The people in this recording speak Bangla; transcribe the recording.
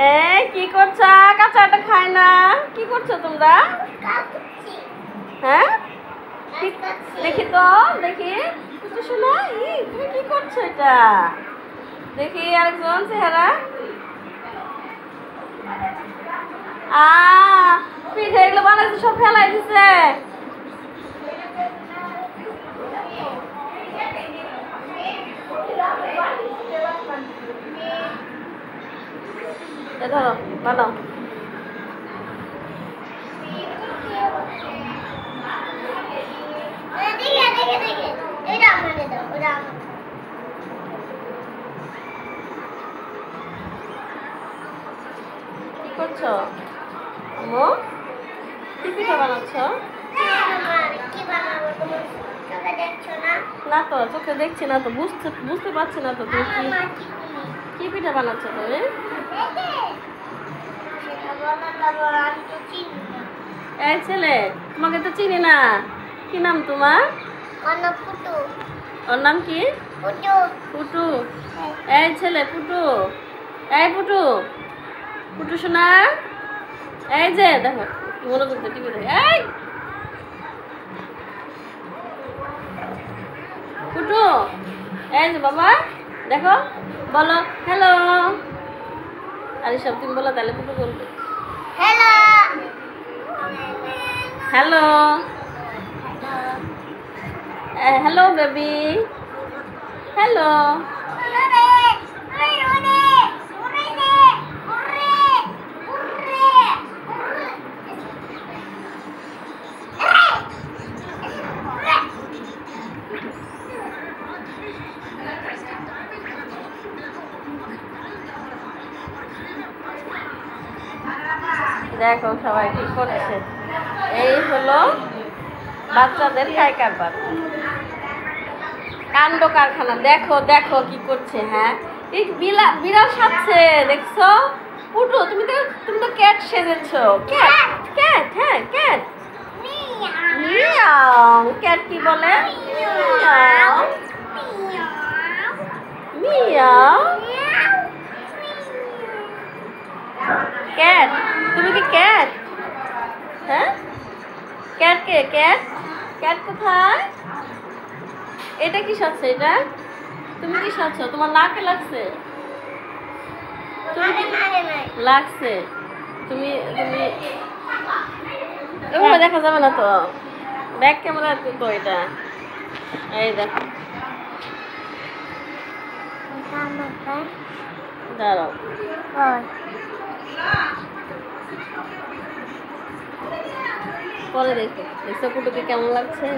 এই কি করছো? কাঁচাটা খায় না। কি করছো তোমরা? হ্যাঁ দেখি তো, দেখি কিছু শোনো। তুমি কি করছো এটা? দেখি আরেকজন চেহারা। পিঠে এগুলো বানাইছে, সব ফেলাই দিছে। ধরো বানাও। কি করছো আম্মু? কি পিঠা বানাচ্ছ? না তো, চোখে দেখছি না তো, বুঝতে পারছি না তো। তুমি কি পিঠা বানাচ্ছ তুমি? এই ছেলে, তোমাকে তো চিনি না। কি নাম তোমার? ওর নাম কি? পুটু। এই ছেলে পুটু, এই পুটু, পুটু শোনা। এই যে দেখো মনে করতে টিভি দেখে। এই পুটু, এই যে বাবা দেখো, বলো হ্যালো। আর সব তুমি বলো, তাহলে পুটু বলবে hello. Hello, hello baby, hello. দেখো সবাই কি করছে। এই হলো বাচ্চাদের খাই কারবার, কাণ্ড কারখানা। দেখো দেখো কি করছে। হ্যাঁ, এই বিড়াল সাজছে দেখছো? পুটু তুমি তো ক্যাট সেজেছো। ক্যাট ক্যাট, হ্যাঁ ক্যাট। মিয়াও। ক্যাট কি বলে? Miao Miao. ক্যাট, তুমি কি ক্যাট? হ্যাঁ, ক্যাট কে? ক্যাট, ক্যাট কোথায়? এটা কি সাজছে? এটা তুমি কি সাজছো? তোমার নাকে লাগছে? লাগছে। তুমি তুমি এভাবে দেখা যাবে না তো, ব্যাক ক্যামেরা তো এটা। এই দেখো, দাঁড়াও পরে দেখো। দেখছো পুটুকে কেমন লাগছে?